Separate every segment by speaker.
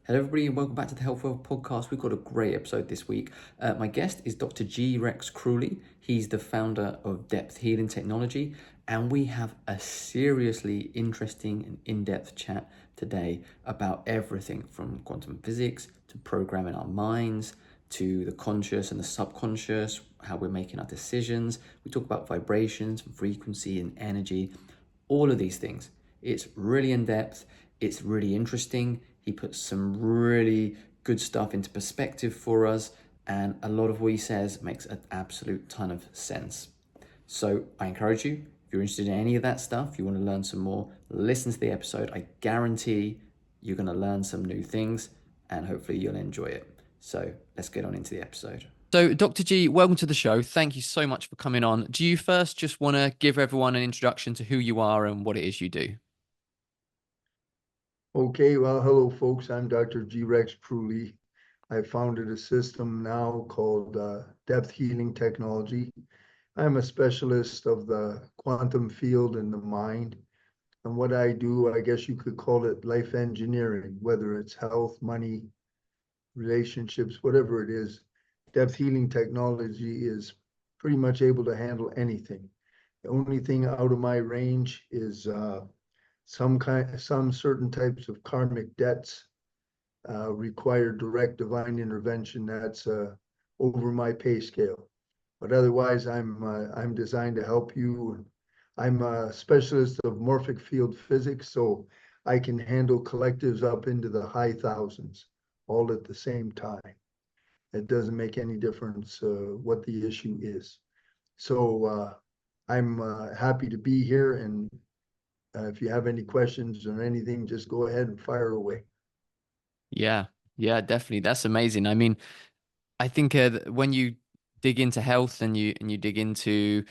Speaker 1: Hello, everybody, and welcome back to the Health Wealth Podcast. We've got a great episode this week. My guest is Dr. Rex Kruhly. He's the founder of Depth Healing Technology, and we have a seriously interesting and in-depth chat today about everything from quantum physics to programming our minds to the conscious and the subconscious, how we're making our decisions. We talk about vibrations, frequency, and energy, all of these things. It's really in depth. It's really interesting. He puts some really good stuff into perspective for us, and a lot of what he says makes an absolute ton of sense. So I encourage you, if you're interested in any of that stuff, you want to learn some more, listen to the episode. I guarantee you're going to learn some new things, and hopefully you'll enjoy it. So let's get on into the episode. So, Dr. G, welcome to the show. Thank you so much for coming on. Do you first just want to give everyone an introduction to who you are and what it is you do?
Speaker 2: Okay, well, hello, folks. I'm Dr. Rex Kruhly. I founded a system now called Depth Healing Technology. I'm a specialist of the quantum field and the mind. And what I do, I guess you could call it life engineering, whether it's health, money, relationships, whatever it is. Depth Healing Technology is pretty much able to handle anything. The only thing out of my range is some certain types of karmic debts require direct divine intervention. That's over my pay scale. But otherwise, I'm designed to help you. I'm a specialist of morphic field physics, so I can handle collectives up into the high thousands, all at the same time. It doesn't make any difference what the issue is. So I'm happy to be here, and if you have any questions or anything, just go ahead and fire away.
Speaker 1: Yeah, yeah, definitely. That's amazing. I mean, I think when you dig into health and you dig into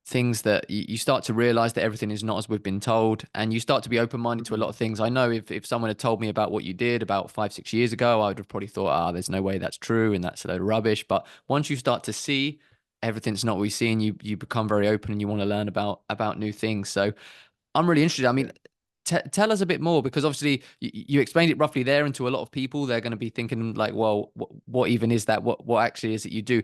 Speaker 1: things that you start to realize that everything is not as we've been told, and you start to be open-minded to a lot of things. I know if someone had told me about what you did about 5, 6 years ago, I would have probably thought, there's no way that's true and that's a load of rubbish. But once you start to see everything's not what we see, and you become very open and you want to learn about new things. So I'm really interested. I mean, tell us a bit more, because obviously you explained it roughly there, and to a lot of people, they're going to be thinking like, well, what even is that? What actually is it you do?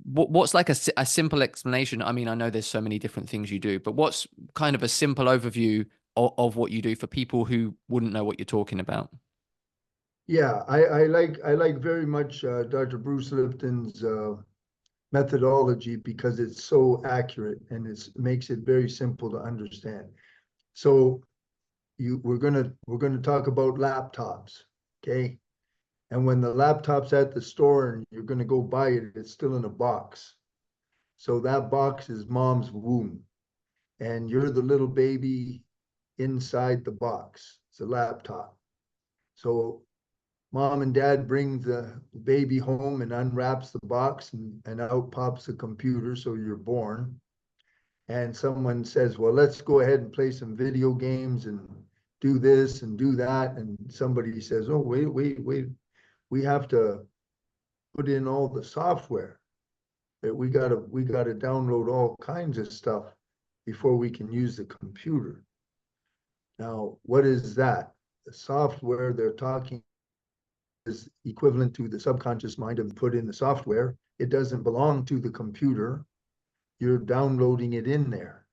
Speaker 1: What's like a simple explanation? I mean, I know there's so many different things you do, but what's kind of a simple overview of what you do for people who wouldn't know what you're talking about?
Speaker 2: Yeah, I like very much Dr. Bruce Lipton's methodology because it's so accurate and it makes it very simple to understand. So we're gonna talk about laptops, okay? And when the laptop's at the store and you're gonna go buy it, it's still in a box. So that box is mom's womb, and you're the little baby inside the box. It's a laptop. So mom and dad bring the baby home and unwraps the box, and out pops the computer. So you're born. And someone says, well, let's go ahead and play some video games and do this and do that. And somebody says, oh, wait, we have to put in all the software. We gotta download all kinds of stuff before we can use the computer. Now, what is that? The software they're talking is equivalent to the subconscious mind of put in the software. It doesn't belong to the computer. You're downloading it in there,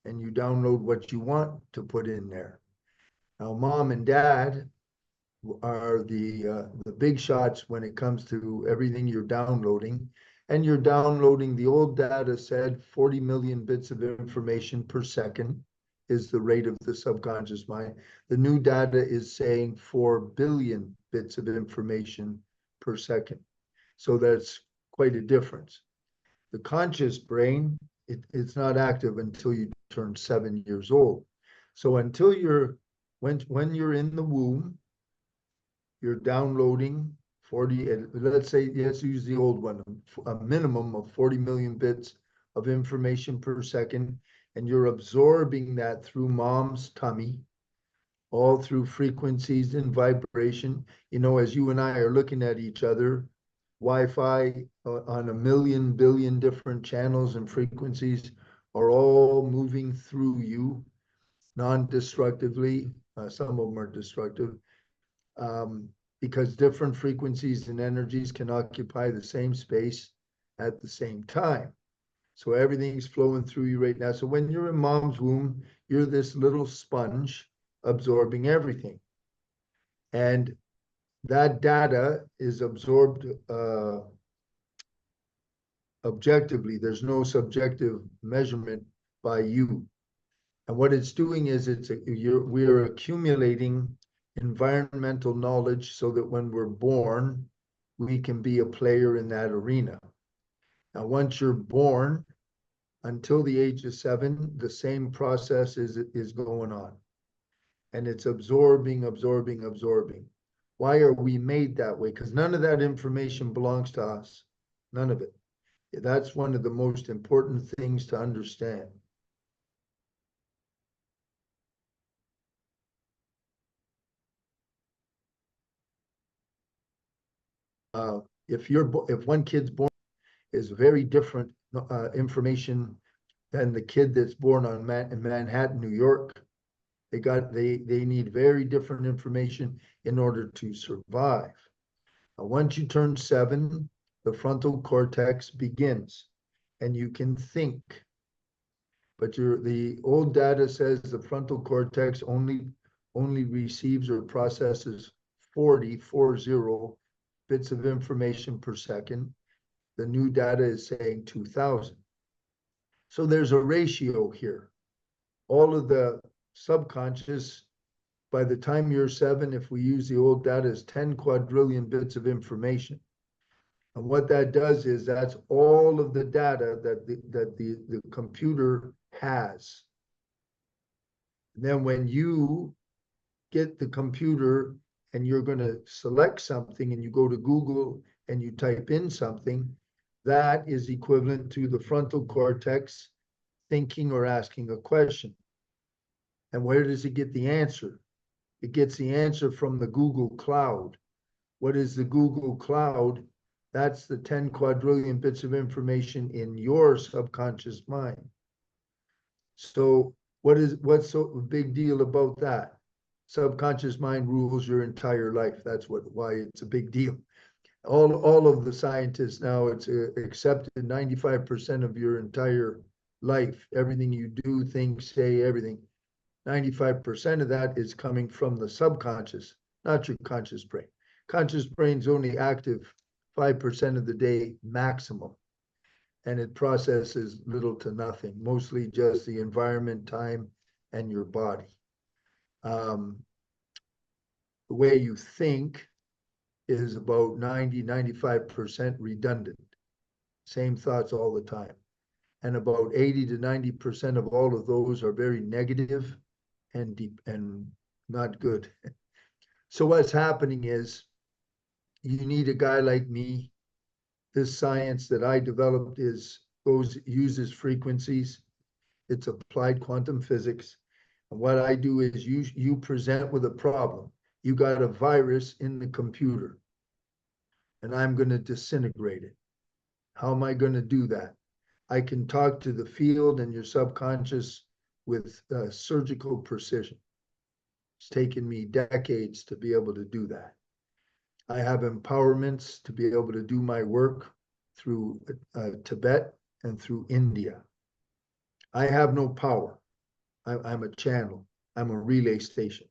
Speaker 2: and you download what you want to put in there. Now, mom and dad are the big shots when it comes to everything you're downloading. And you're downloading, the old data said 40 million bits of information per second is the rate of the subconscious mind. The new data is saying 4 billion bits of information per second. So that's quite a difference. The conscious brain, it's not active until you turn 7 years old. So until when you're in the womb, you're downloading 40, let's say, let's use the old one, a minimum of 40 million bits of information per second, and you're absorbing that through mom's tummy, all through frequencies and vibration. You know, as you and I are looking at each other, Wi-Fi on a million billion different channels and frequencies are all moving through you non-destructively. Some of them are destructive. um, because different frequencies and energies can occupy the same space at the same time. So everything's flowing through you right now. So when you're in mom's womb, you're this little sponge absorbing everything. And that data is absorbed objectively. There's no subjective measurement by you. And what it's doing is we're accumulating environmental knowledge so that when we're born, we can be a player in that arena. Now, once you're born, until the age of 7, the same process is going on. And it's absorbing, absorbing, absorbing. Why are we made that way? Because none of that information belongs to us. None of it. That's one of the most important things to understand. If one kid's born is very different information than the kid that's born in Manhattan, New York. They need very different information in order to survive. Once you turn 7, the frontal cortex begins, and you can think. But the old data says the frontal cortex only receives or processes 40 bits of information per second. The new data is saying 2,000. So there's a ratio here. All of the subconscious, by the time you're 7, if we use the old data, is 10 quadrillion bits of information. And what that does is that's all of the data that the computer has. And then when you get the computer and you're going to select something and you go to Google and you type in something, that is equivalent to the frontal cortex thinking or asking a question. And where does it get the answer? It gets the answer from the Google Cloud. What is the Google Cloud? That's the 10 quadrillion bits of information in your subconscious mind. So what's so big deal about that? Subconscious mind rules your entire life. That's why it's a big deal. All of the scientists now, it's accepted 95% of your entire life. Everything you do, think, say, everything. 95% of that is coming from the subconscious, not your conscious brain. Conscious brain's only active 5% of the day maximum, and it processes little to nothing, mostly just the environment, time, and your body. The way you think is about 95% redundant, same thoughts all the time. And about 80 to 90% of all of those are very negative and deep and not good. So what's happening is you need a guy like me. This science that I developed uses frequencies. It's applied quantum physics. And what I do is you present with a problem. You got a virus in the computer, and I'm going to disintegrate it. How am I going to do that? I can talk to the field and your subconscious with surgical precision. It's taken me decades to be able to do that. I have empowerments to be able to do my work through Tibet and through India. I have no power. I'm a channel. I'm a relay station.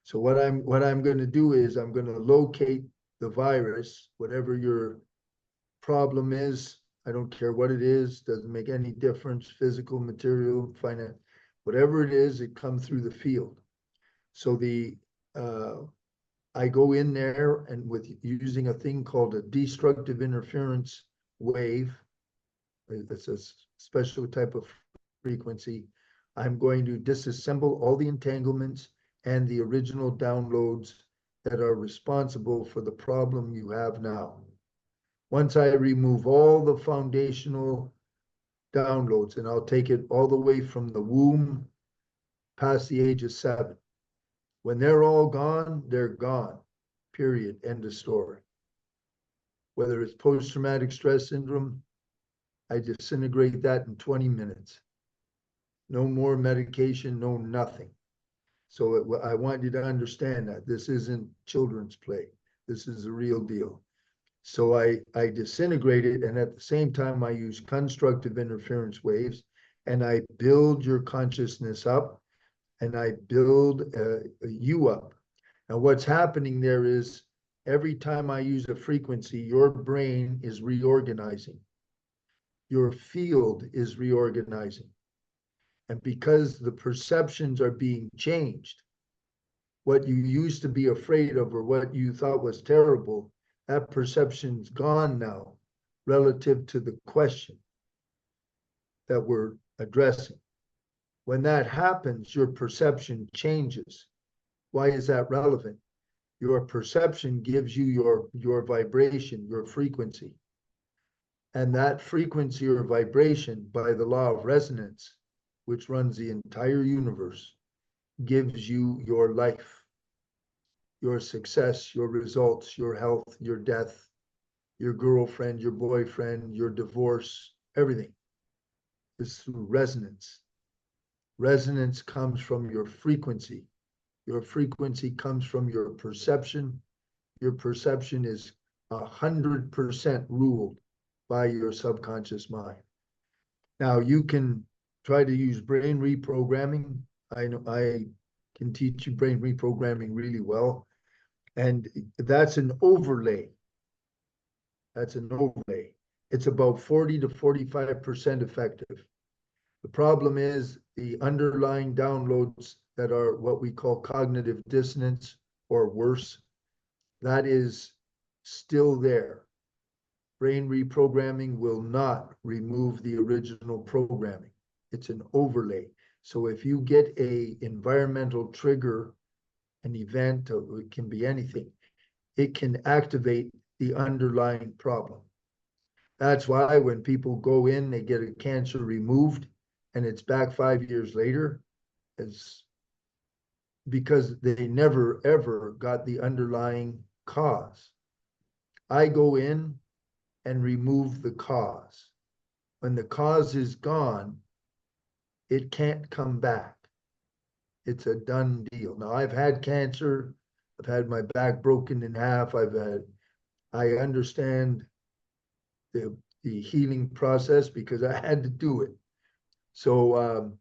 Speaker 2: So what I'm going to do is I'm going to locate the virus, whatever your problem is. I don't care what it is, doesn't make any difference, physical, material, finance, whatever it is, it comes through the field. So I go in there and with using a thing called a destructive interference wave, it's a special type of frequency. I'm going to disassemble all the entanglements and the original downloads that are responsible for the problem you have now. Once I remove all the foundational downloads, and I'll take it all the way from the womb past the age of 7. When they're all gone, they're gone. Period. End of story. Whether it's post-traumatic stress syndrome, I disintegrate that in 20 minutes. No more medication, no nothing. So I want you to understand that this isn't children's play. This is the real deal. So I disintegrate it, and at the same time, I use constructive interference waves, and I build your consciousness up, and I build you up. Now, what's happening there is every time I use a frequency, your brain is reorganizing. Your field is reorganizing. And because the perceptions are being changed, what you used to be afraid of or what you thought was terrible, that perception's gone now relative to the question that we're addressing. When that happens, your perception changes. Why is that relevant? Your perception gives you your vibration, your frequency. And that frequency or vibration, by the law of resonance, which runs the entire universe, gives you your life, your success, your results, your health, your death, your girlfriend, your boyfriend, your divorce, everything is through resonance. Resonance comes from your frequency. Your frequency comes from your perception. Your perception is 100% ruled by your subconscious mind. Now you can try to use brain reprogramming. I know I can teach you brain reprogramming really well. And that's an overlay. That's an overlay. It's about 40 to 45% effective. The problem is the underlying downloads that are what we call cognitive dissonance or worse, that is still there. Brain reprogramming will not remove the original programming. It's an overlay. So if you get a environmental trigger, an event, or it can be anything, it can activate the underlying problem. That's why when people go in, they get a cancer removed and it's back 5 years later, it's because they never ever got the underlying cause. I go in and remove the cause. When the cause is gone, it can't come back. It's a done deal. Now, I've had cancer. I've had my back broken in half. I understand the healing process because I had to do it. So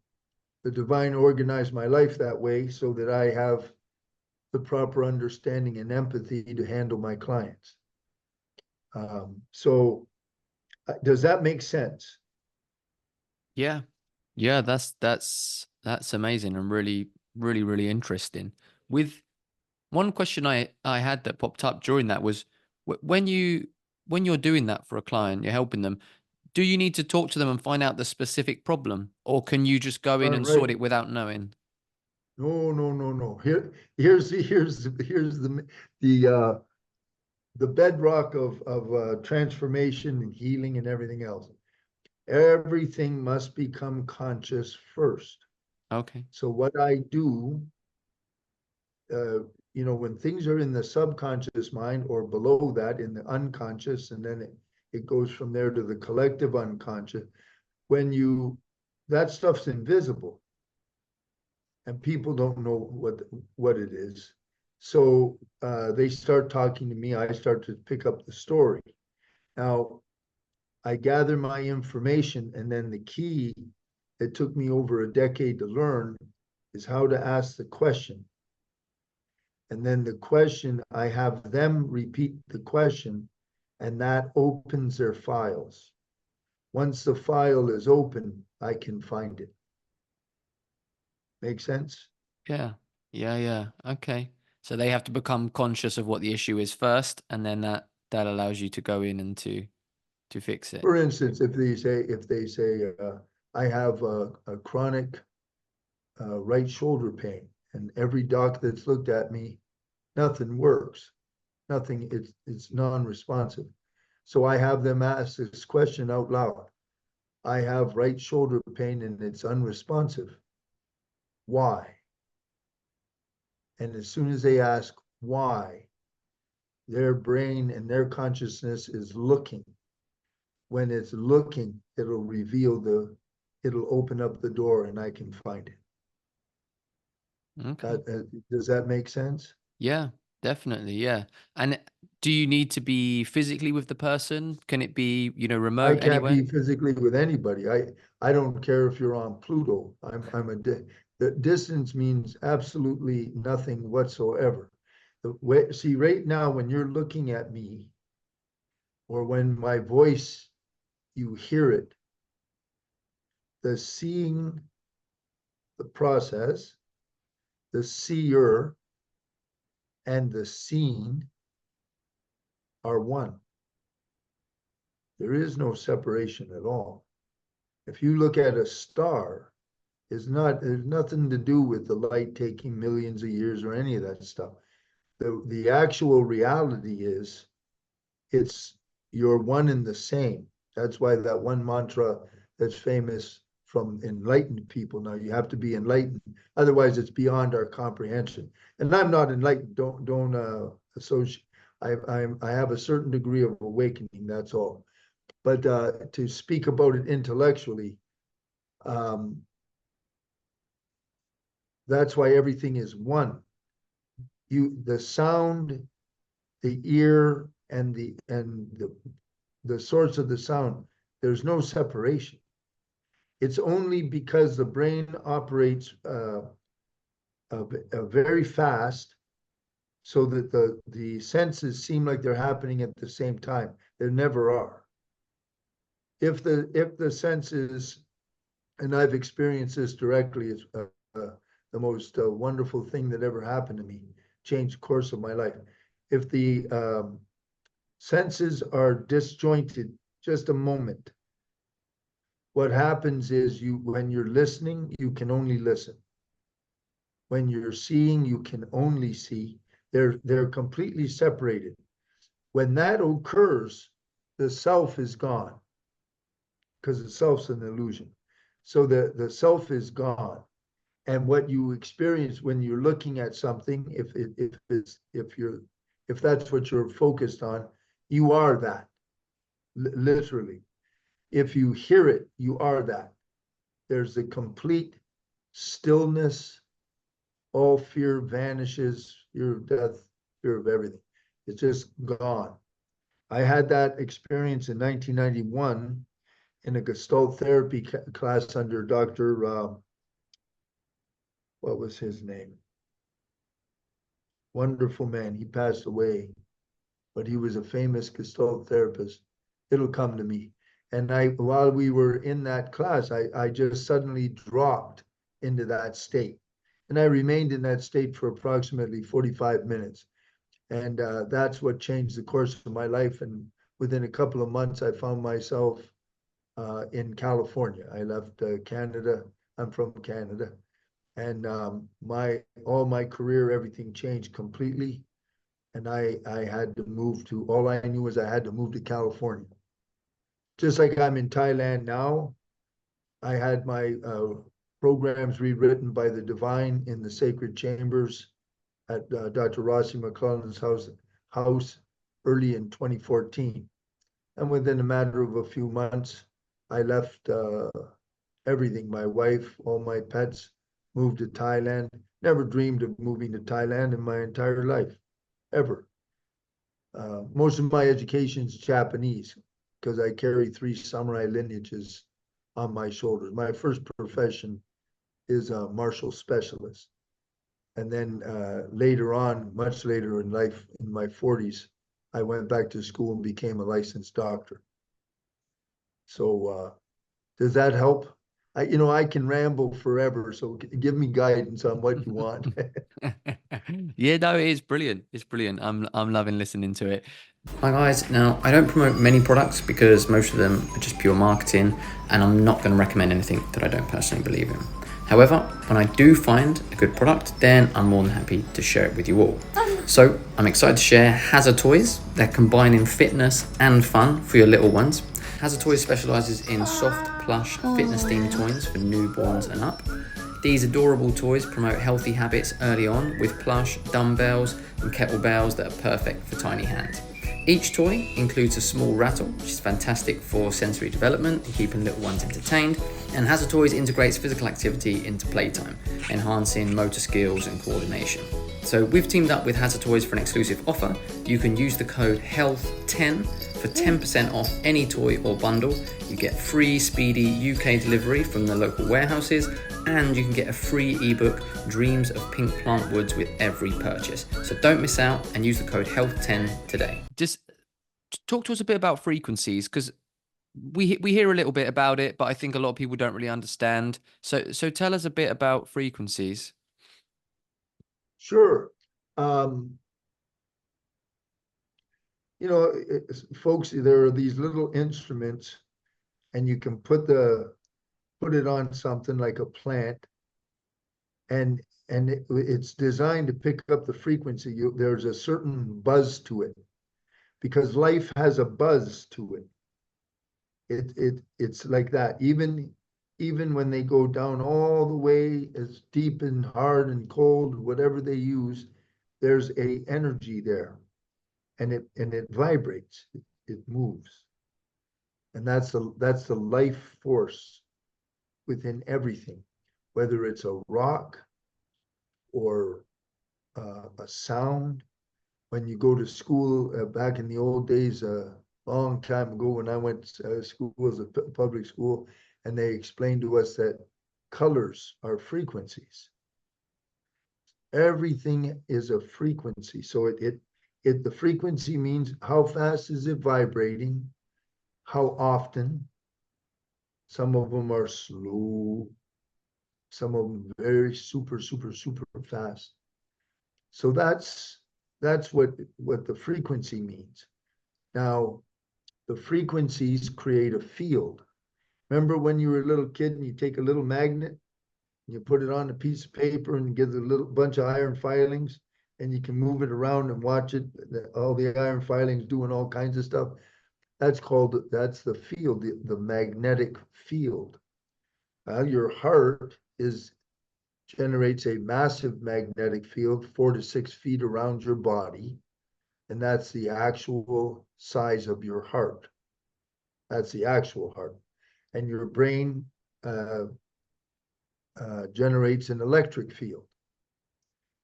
Speaker 2: the divine organized my life that way so that I have the proper understanding and empathy to handle my clients. So does that make sense?
Speaker 1: Yeah. Yeah, that's amazing and really interesting. With one question I had that popped up during that was when you're doing that for a client, you're helping them, do you need to talk to them and find out the specific problem, or can you just go in
Speaker 2: All
Speaker 1: and
Speaker 2: right.
Speaker 1: sort it without knowing?
Speaker 2: No, no, no, no. Here's the bedrock of transformation and healing and everything else. Everything must become conscious first.
Speaker 1: Okay.
Speaker 2: So what I do, uh, when things are in the subconscious mind or below that in the unconscious, and then it goes from there to the collective unconscious, when that stuff's invisible and people don't know what it is. So they start talking to me. I start to pick up the story. Now, I gather my information, and then the key that took me over a decade to learn is how to ask the question. And then the question, I have them repeat the question, and that opens their files. Once the file is open, I can find it. Make sense?
Speaker 1: Yeah. Yeah. Okay. So they have to become conscious of what the issue is first, and then that allows you to go in and to fix it.
Speaker 2: For instance, if they say I have a chronic right shoulder pain, and every doc that's looked at me, nothing works. Nothing, it's non-responsive. So I have them ask this question out loud. I have right shoulder pain and it's unresponsive. Why? And as soon as they ask why, their brain and their consciousness is looking. When it's looking, it'll open up the door and I can find it.
Speaker 1: Okay.
Speaker 2: Does that make sense?
Speaker 1: Yeah, definitely. Yeah. And do you need to be physically with the person? Can it be,
Speaker 2: I
Speaker 1: remote
Speaker 2: can't
Speaker 1: anywhere?
Speaker 2: be physically with anybody. I don't care if you're on Pluto. The distance means absolutely nothing whatsoever. See, right now, when you're looking at me, or when my voice, you hear it, the seeing, the process, the seer, and the seen are one. There is no separation at all. If you look at a star, there's nothing to do with the light taking millions of years or any of that stuff. The actual reality is it's you're one and the same. That's why that one mantra that's famous from enlightened people. Now you have to be enlightened, otherwise it's beyond our comprehension. And I'm not enlightened. Don't associate. I have a certain degree of awakening. That's all. But to speak about it intellectually, um, that's why everything is one. The sound, the ear, and the source of the sound, there's no separation. It's only because the brain operates very fast, so that the senses seem like they're happening at the same time. There never are. If the senses, and I've experienced this directly, it's the most wonderful thing that ever happened to me, changed the course of my life. If the senses are disjointed just a moment, what happens is when you're listening, you can only listen. When you're seeing, you can only see. They're completely separated. When that occurs, the self is gone, because the self's an illusion. So the self is gone. And what you experience when you're looking at something, if that's what you're focused on, you are that, literally. If you hear it, you are that. There's a complete stillness. All fear vanishes, fear of death, fear of everything. It's just gone. I had that experience in 1991 in a Gestalt therapy class under Dr. What was his name? Wonderful man. He passed away, but he was a famous Gestalt therapist. It'll come to me. And while we were in that class, I just suddenly dropped into that state. And I remained in that state for approximately 45 minutes. And that's what changed the course of my life. And within a couple of months, I found myself in California. I left Canada. I'm from Canada. And all my career, everything changed completely. And I had to move to, all I knew was I had to move to California. Just like I'm in Thailand now, I had my programs rewritten by the divine in the sacred chambers at Dr. Rossi McClellan's house early in 2014. And within a matter of a few months, I left everything, my wife, all my pets, moved to Thailand. Never dreamed of moving to Thailand in my entire life, ever. Most of my education is Japanese because I carry 3 samurai lineages on my shoulders. My first profession is a martial specialist. And then later on, much later in life, in my 40s, I went back to school and became a licensed doctor. So does that help? I can ramble forever, so give me guidance on what you want.
Speaker 1: Yeah, no, it is brilliant. It's brilliant. I'm loving listening to it. Hi guys. Now, I don't promote many products because most of them are just pure marketing, and I'm not going to recommend anything that I don't personally believe in. However, when I do find a good product, then I'm more than happy to share it with you all. So I'm excited to share Hazard Toys. They're combining fitness and fun for your little ones. Hazard Toys specialises in soft, plush, fitness-themed toys for newborns and up. These adorable toys promote healthy habits early on with plush, dumbbells and kettlebells that are perfect for tiny hands. Each toy includes a small rattle, which is fantastic for sensory development and keeping little ones entertained, and HasA Toys integrates physical activity into playtime, enhancing motor skills and coordination. So we've teamed up with HasA Toys for an exclusive offer. You can use the code HEALTH10 for 10% off any toy or bundle. You get free speedy UK delivery from the local warehouses, and you can get a free ebook, Dreams of Pink Plant Woods, with every purchase. So don't miss out and use the code HEALTH10 today. Just talk to us a bit about frequencies, because we hear a little bit about it, but I think a lot of people don't really understand. So tell us a bit about frequencies.
Speaker 2: Sure. Folks, there are these little instruments, and you can put it on something like a plant, and it's designed to pick up the frequency. There's a certain buzz to it, because life has a buzz to it. It's like that. Even when they go down all the way as deep and hard and cold, whatever they use, there's a energy there, and it vibrates, it moves. And that's the life force within everything, whether it's a rock or a sound. When you go to school, back in the old days, a long time ago, when I went to school as a public school, and they explained to us that colors are frequencies. Everything is a frequency. So the frequency means how fast is it vibrating, how often. Some of them are slow, some of them very super, super, super fast. So that's what the frequency means. Now, the frequencies create a field. Remember when you were a little kid and you take a little magnet, and you put it on a piece of paper and get a little bunch of iron filings, and you can move it around and watch it, all the iron filings doing all kinds of stuff. That's the field, the magnetic field. Your heart generates a massive magnetic field, 4 to 6 feet around your body, and that's the actual size of your heart. That's the actual heart. And your brain generates an electric field,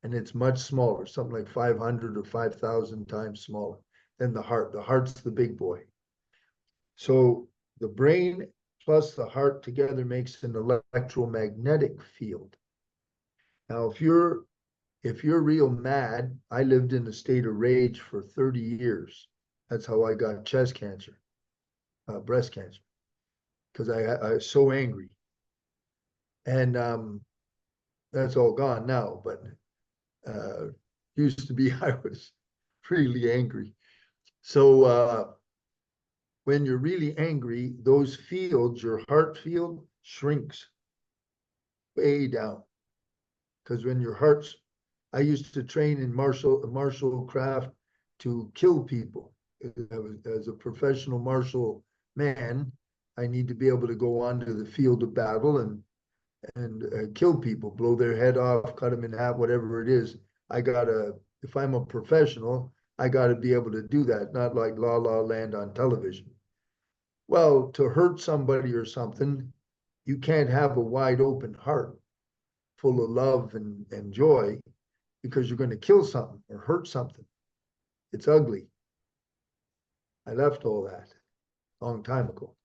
Speaker 2: and it's much smaller, something like 500 or 5,000 times smaller than the heart. The heart's the big boy. So the brain plus the heart together makes an electromagnetic field. Now, if you're real mad, I lived in a state of rage for 30 years. That's how I got chest cancer, breast cancer, because I was so angry. And that's all gone now, but used to be I was really angry. So when you're really angry, those fields, your heart field shrinks way down. Because when your heart's, I used to train in martial craft to kill people. As a professional martial man, I need to be able to go onto the field of battle and kill people, blow their head off, cut them in half, whatever it is. If I'm a professional, I gotta be able to do that, not like La La Land on television. Well, to hurt somebody or something, you can't have a wide open heart full of love and joy, because you're going to kill something or hurt something. It's ugly. I left all that a long time ago.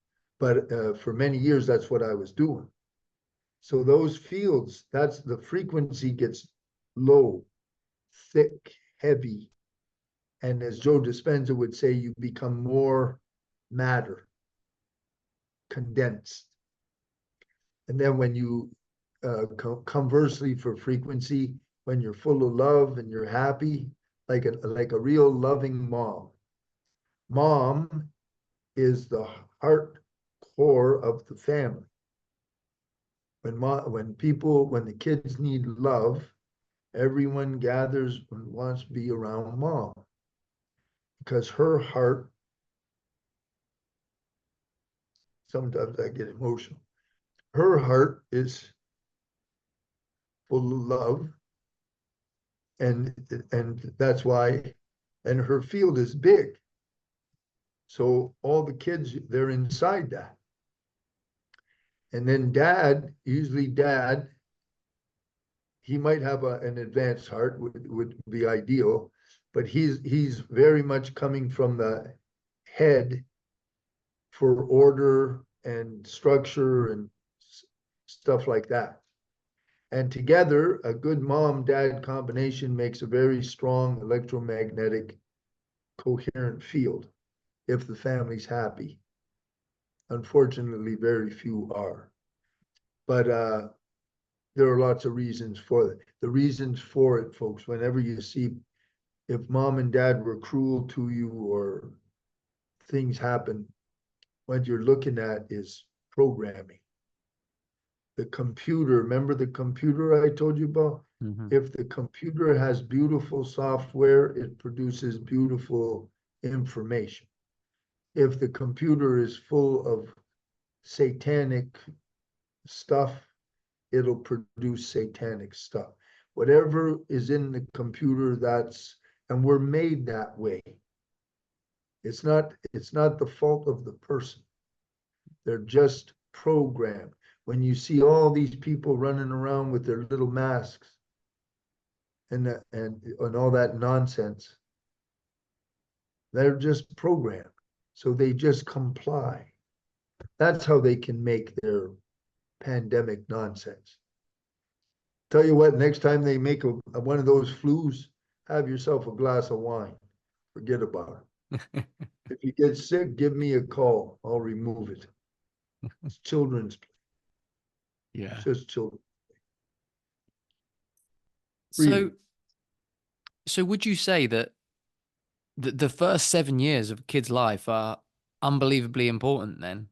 Speaker 2: But for many years, that's what I was doing. So those fields, that's the frequency gets low, thick, heavy. And as Joe Dispenza would say, you become more matter, condensed. And then when you conversely for frequency, when you're full of love and you're happy, like a real loving mom. Mom is the heart core of the family. When the kids need love, everyone gathers and wants to be around mom, because her heart, sometimes I get emotional. Her heart is full of love, and that's why, and her field is big. So all the kids, they're inside that. And then dad, usually dad, he might have an advanced heart, would be ideal, but he's very much coming from the head for order and structure and stuff like that. And together, a good mom-dad combination makes a very strong electromagnetic coherent field if the family's happy. Unfortunately, very few are. But there are lots of reasons for it. The reasons for it, folks, whenever you see if mom and dad were cruel to you or things happen, what you're looking at is programming. The computer, remember the computer I told you about?
Speaker 1: Mm-hmm.
Speaker 2: If the computer has beautiful software, it produces beautiful information. If the computer is full of satanic stuff, it'll produce satanic stuff. Whatever is in the computer, and we're made that way. It's not the fault of the person. They're just programmed. When you see all these people running around with their little masks and all that nonsense, they're just programmed. So they just comply. That's how they can make their pandemic nonsense. Tell you what, next time they make one of those flus, have yourself a glass of wine. Forget about it. If you get sick, give me a call. I'll remove it. It's children's.
Speaker 1: Yeah.
Speaker 2: It's just children.
Speaker 1: So,
Speaker 2: Really,
Speaker 1: so would you say that the first 7 years of a kid's life are unbelievably important then?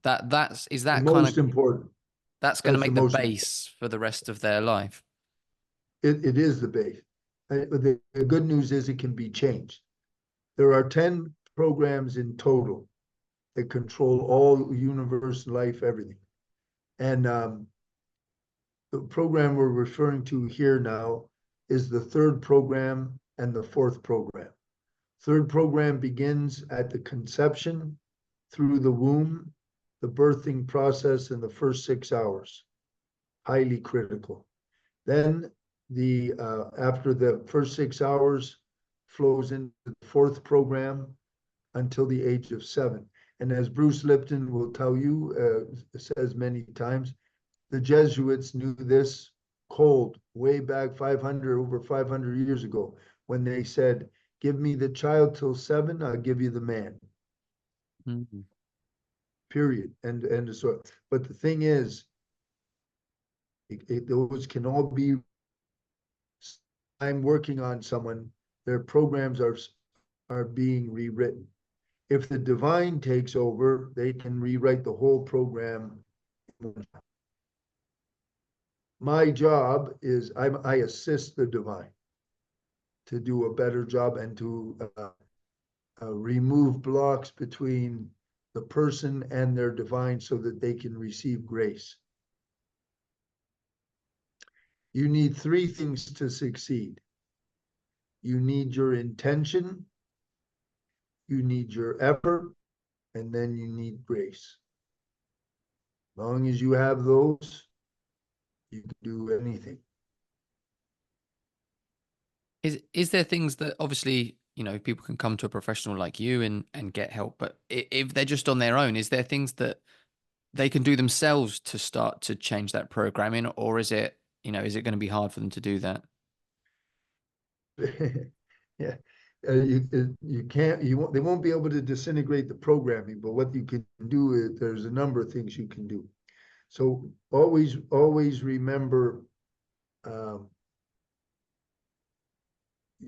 Speaker 1: Is
Speaker 2: the
Speaker 1: that kind of
Speaker 2: most important.
Speaker 1: that's going to
Speaker 2: That's the
Speaker 1: make the
Speaker 2: most.
Speaker 1: base for the rest of their life?
Speaker 2: It is the base. The good news is it can be changed. There are 10 programs in total that control all universe, life, everything. And the program we're referring to here now is the third program and the fourth program. Third program begins at the conception through the womb, the birthing process in the first 6 hours, highly critical. Then after the first 6 hours flows into the fourth program until the age of 7. And as Bruce Lipton will tell you, says many times, the Jesuits knew this cold way back over 500 years ago when they said, give me the child till 7, I'll give you the man.
Speaker 1: Mm-hmm.
Speaker 2: Period. And so, but the thing is, those can all be. I'm working on someone. Their programs are being rewritten. If the divine takes over, they can rewrite the whole program. My job is I assist the divine to do a better job and to remove blocks between the person and their divine so that they can receive grace. You need three things to succeed. You need your intention, you need your effort, and then you need grace. As long as you have those, you can do anything.
Speaker 1: Is there things that obviously, people can come to a professional like you and get help, but if they're just on their own, is there things that they can do themselves to start to change that programming, or is it going to be hard for them to do that?
Speaker 2: Yeah. You can't, they won't be able to disintegrate the programming, but what you can do is there's a number of things you can do. So always remember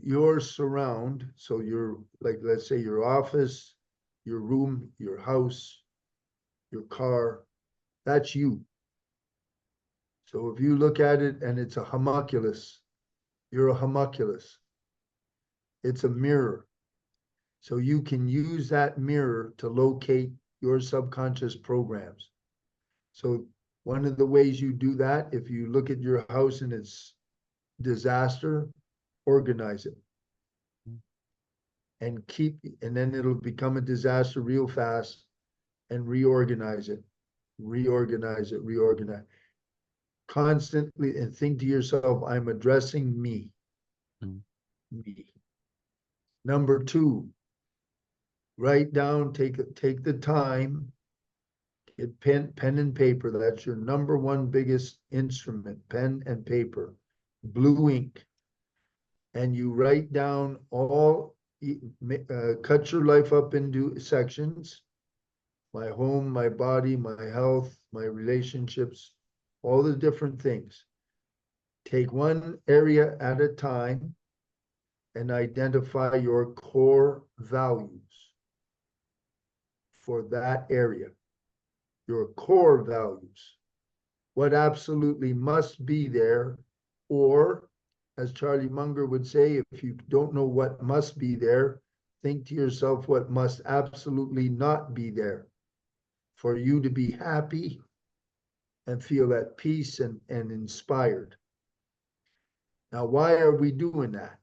Speaker 2: your surround. So your, like, let's say your office, your room, your house, your car, that's you. So if you look at it and it's a homunculus, you're a homunculus. It's a mirror. So you can use that mirror to locate your subconscious programs. So one of the ways you do that, if you look at your house and it's disaster, organize it. and then it'll become a disaster real fast, and reorganize it, reorganize it, reorganize constantly, and think to yourself, I'm addressing me,
Speaker 1: Mm.
Speaker 2: me. Number two, write down, take the time, get pen and paper. That's your number one biggest instrument, pen and paper, blue ink, and you write down cut your life up into sections: my home, my body, my health, my relationships, all the different things. Take one area at a time and identify your core values for that area, your core values, what absolutely must be there, or as Charlie Munger would say, if you don't know what must be there, think to yourself what must absolutely not be there for you to be happy and feel at peace and inspired. Now, why are we doing that?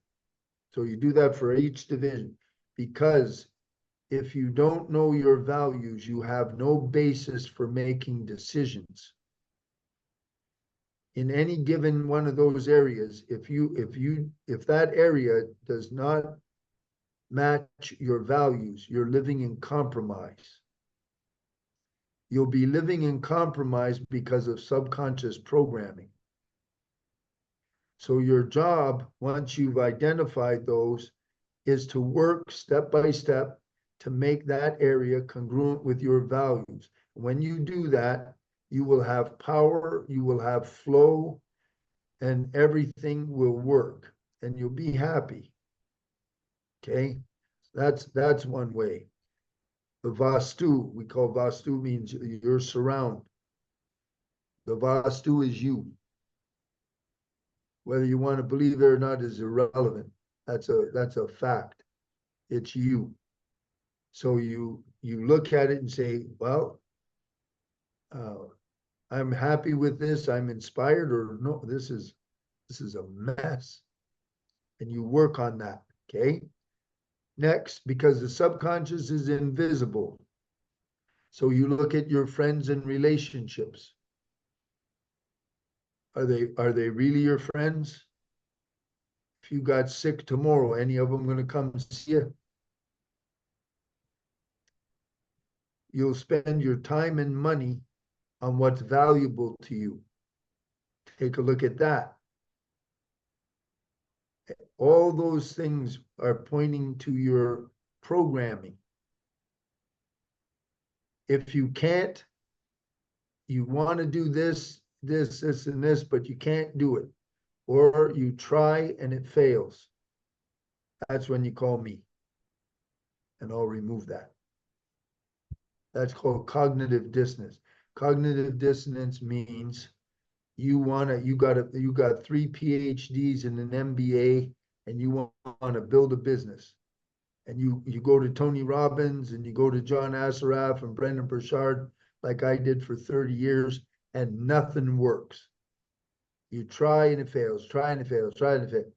Speaker 2: So you do that for each division, because if you don't know your values, you have no basis for making decisions. In any given one of those areas, if that area does not match your values, you're living in compromise. You'll be living in compromise because of subconscious programming. So your job, once you've identified those, is to work step by step to make that area congruent with your values. When you do that, you will have power, you will have flow, and everything will work, and you'll be happy. Okay, that's one way. The Vastu, we call Vastu, means your surround. The Vastu is you. Whether you want to believe it or not is irrelevant. That's a fact. It's you. So you look at it and say, well, uh, I'm happy with this, I'm inspired, or no, this is a mess. And you work on that. Okay. Next, because the subconscious is invisible. So you look at your friends and relationships. Are they really your friends? If you got sick tomorrow, any of them going to come see you? You'll spend your time and money on what's valuable to you. Take a look at that. All those things are pointing to your programming. If you can't, you want to do this, and this, but you can't do it, or you try and it fails, that's when you call me and I'll remove that. That's called cognitive dissonance. Cognitive dissonance means you got 3 PhDs and an MBA, and you want to build a business. And you go to Tony Robbins and you go to John Assaraf and Brendan Burchard, like I did for 30 years, and nothing works. You try and it fails, try and it fails, try and it fails.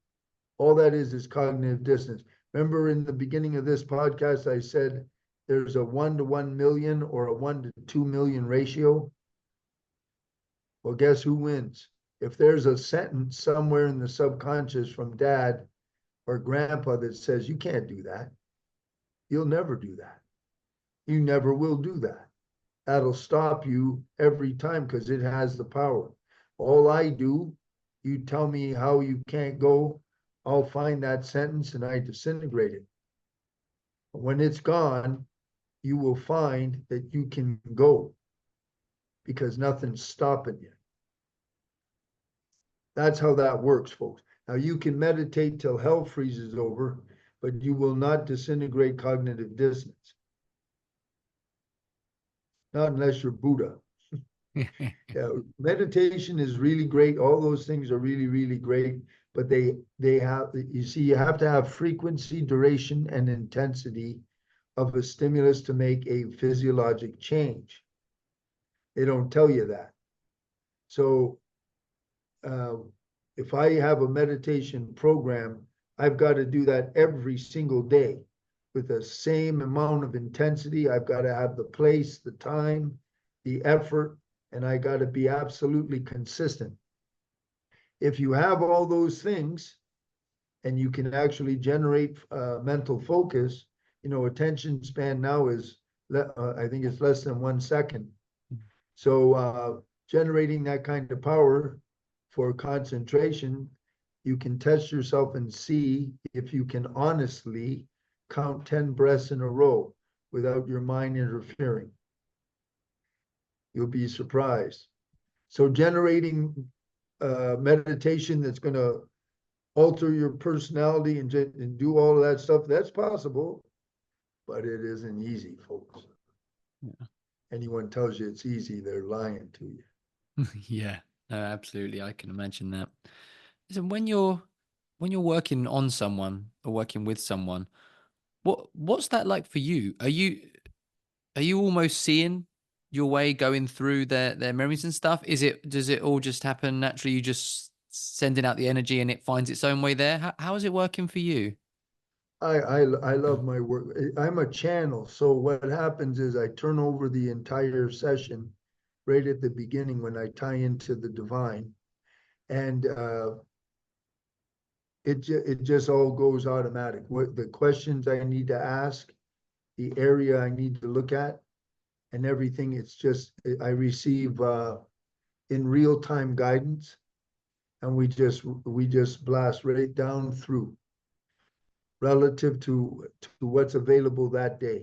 Speaker 2: All that is cognitive dissonance. Remember in the beginning of this podcast, I said there's a 1 to 1 million or a 1 to 2 million ratio. Well, guess who wins? If there's a sentence somewhere in the subconscious from dad or grandpa that says, you can't do that, you'll never do that. You never will do that. That'll stop you every time because it has the power. All I do, you tell me how you can't go, I'll find that sentence and I disintegrate it. When it's gone, you will find that you can go because nothing's stopping you. That's how that works, folks. Now, you can meditate till hell freezes over, but you will not disintegrate cognitive dissonance. Not unless you're Buddha. Yeah, meditation is really great. All those things are really, really great, but they have, you see, you have to have frequency, duration, and intensity of a stimulus to make a physiologic change. They don't tell you that. So uh, if I have a meditation program, I've got to do that every single day. with the same amount of intensity. I've got to have the place, the time, the effort, and I got to be absolutely consistent. If you have all those things and you can actually generate mental focus, attention span now is, I think it's less than 1 second. So generating that kind of power for concentration, you can test yourself and see if you can honestly count 10 breaths in a row without your mind interfering. You'll be surprised. So generating meditation that's going to alter your personality and do all of that stuff, that's possible, but it isn't easy, folks.
Speaker 1: Yeah.
Speaker 2: Anyone tells you it's easy, they're lying to you.
Speaker 1: Yeah, no, absolutely. I can imagine that. So when you're working on someone or working with someone, what's that like for you? Are you almost seeing your way going through their memories and stuff? Does it all just happen naturally? You just sending out the energy and it finds its own way there? How is it working for you?
Speaker 2: I love my work. I'm a channel. So what happens is I turn over the entire session right at the beginning when I tie into the divine. And it just all goes automatic. What the questions I need to ask, the area I need to look at, and everything. It's just I receive in real time guidance, and we just blast right down through relative to what's available that day.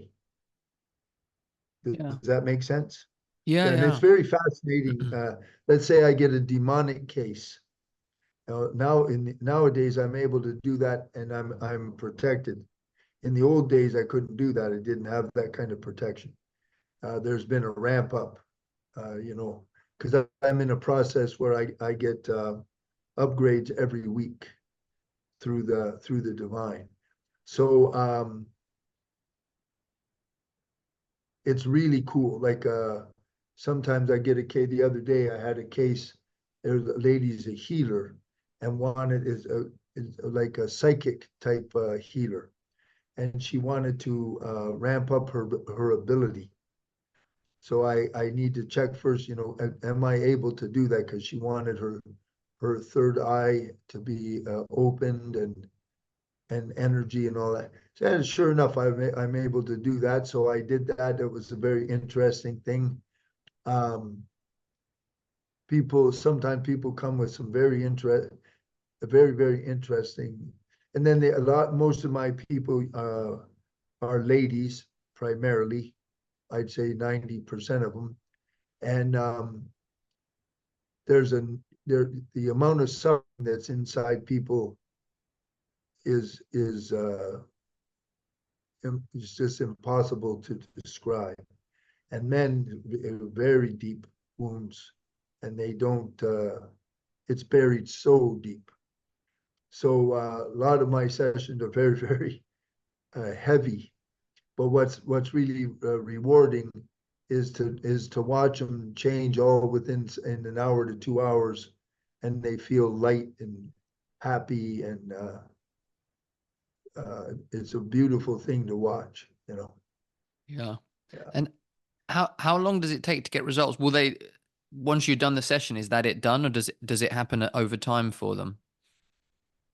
Speaker 2: Does,
Speaker 1: Yeah.
Speaker 2: does that make sense?
Speaker 1: Yeah,
Speaker 2: And it's
Speaker 1: yeah.
Speaker 2: very fascinating. Let's say I get a demonic case. Nowadays I'm able to do that, and I'm protected. In the old days, I couldn't do that. I didn't have that kind of protection. There's been a ramp up, because I'm in a process where I get upgrades every week through the divine. So it's really cool. Like sometimes I get a case. The other day I had a case. There's a lady's a healer, and wanted is like a psychic type healer, and she wanted to ramp up her ability. So I need to check first, am I able to do that? Because she wanted her third eye to be opened and energy and all that. So, and sure enough, I'm able to do that. So I did that. It was a very interesting thing. Um, sometimes people come with some very interesting. And then most of my people are ladies primarily. I'd say 90% of them. And there's the amount of suffering that's inside people is it's just impossible to describe. And men very deep wounds, and they don't. It's buried so deep. So a lot of my sessions are very very heavy. But what's really rewarding is to watch them change all within in an hour to 2 hours, and they feel light and happy, and it's a beautiful thing to watch.
Speaker 1: Yeah.
Speaker 2: Yeah.
Speaker 1: And how long does it take to get results? Will they once you've done the session, is that it done, or does it happen over time for them?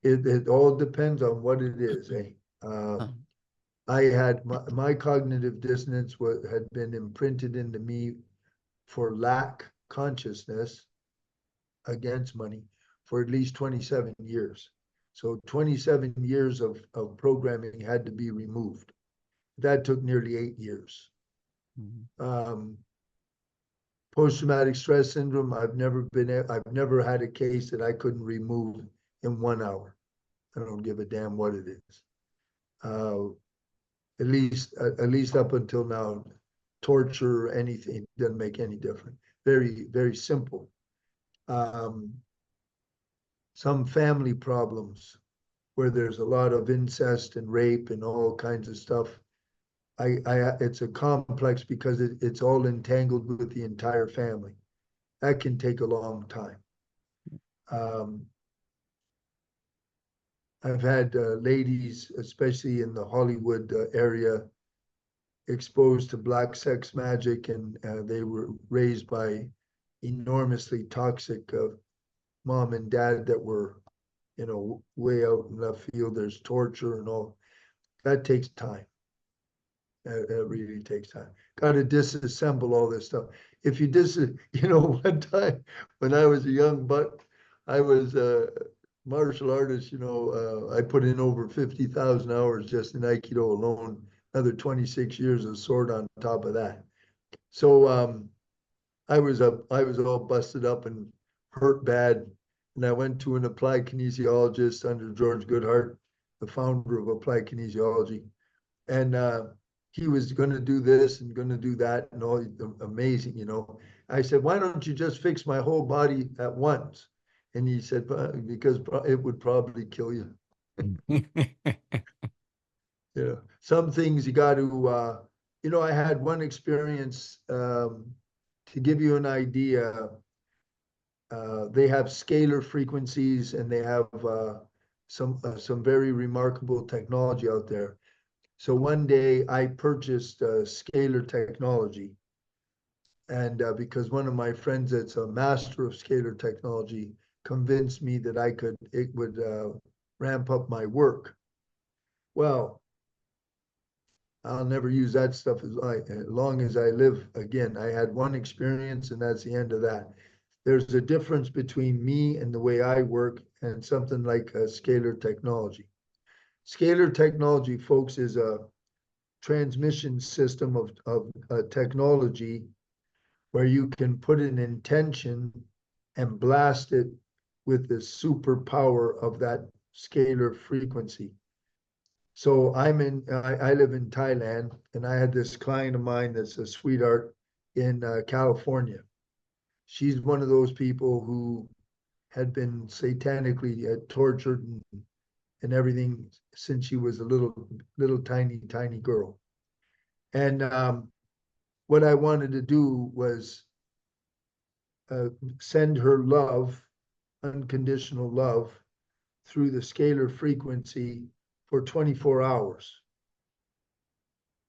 Speaker 2: It all depends on what it is. Uh,
Speaker 1: Oh.
Speaker 2: I had my cognitive dissonance had been imprinted into me for lack consciousness against money for at least 27 years. So 27 years of programming had to be removed. That took nearly 8 years.
Speaker 1: Mhm.
Speaker 2: Um, Post-traumatic stress syndrome, I've never had a case that I couldn't remove in 1 hour. I don't give a damn what it is. Uh, at least up until now, torture or anything doesn't make any difference. Very, very simple. Um, some family problems where there's a lot of incest and rape and all kinds of stuff. It's a complex because it's all entangled with the entire family. That can take a long time. Um, I've had ladies, especially in the Hollywood area, exposed to black sex magic, and they were raised by enormously toxic mom and dad that were, way out in left field. There's torture and all. That takes time. It really takes time. Got to disassemble all this stuff. If you one time when I was a young buck, I was a martial artist. I put in over 50,000 hours just in Aikido alone. Another 26 years of sword on top of that. So I was all busted up and hurt bad, and I went to an applied kinesiologist under George Goodhart, the founder of applied kinesiology, and he was going to do this and going to do that and all amazing. I said, why don't you just fix my whole body at once? And he said, because it would probably kill you. Some things you got to, I had one experience to give you an idea. They have scalar frequencies, and they have some very remarkable technology out there. So one day I purchased scalar technology, and because one of my friends that's a master of scalar technology convinced me that it would ramp up my work. Well, I'll never use that stuff as long as I live. Again, I had one experience, and that's the end of that. There's a difference between me and the way I work and something like scalar technology. Scalar technology, folks, is a transmission system of technology where you can put an intention and blast it with the superpower of that scalar frequency. So I live in Thailand, and I had this client of mine that's a sweetheart in California. She's one of those people who had been satanically tortured and everything since she was a little tiny girl. And what I wanted to do was send her love, unconditional love, through the scalar frequency for 24 hours.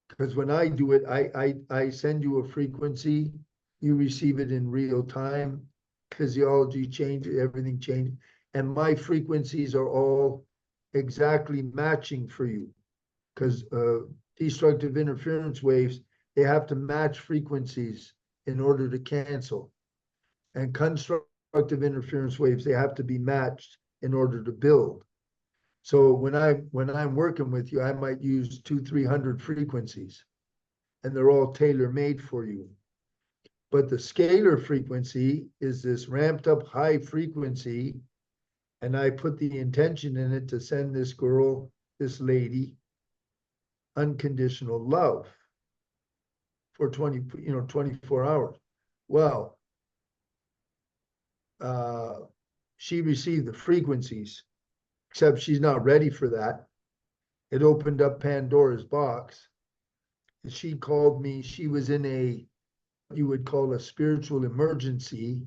Speaker 2: Because when I do it, I send you a frequency, you receive it in real time, physiology changes, everything changes, and my frequencies are all exactly matching for you. Because destructive interference waves, they have to match frequencies in order to cancel. And constructive interference waves, they have to be matched in order to build. So when I'm working with you, I might use 200-300 frequencies, and they're all tailor-made for you. But the scalar frequency is this ramped up high frequency, and I put the intention in it to send this girl, this lady, unconditional love for 24 hours. Well, she received the frequencies, except she's not ready for that. It opened up Pandora's box. She called me. She was in you would call a spiritual emergency,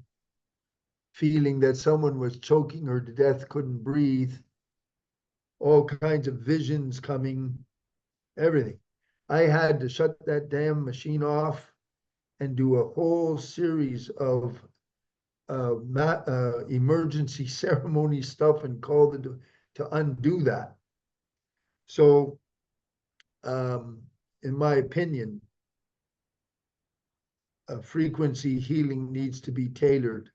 Speaker 2: feeling that someone was choking her to death, couldn't breathe, all kinds of visions coming, everything. I had to shut that damn machine off and do a whole series of emergency ceremony stuff and call to undo that. So, in my opinion, frequency healing needs to be tailored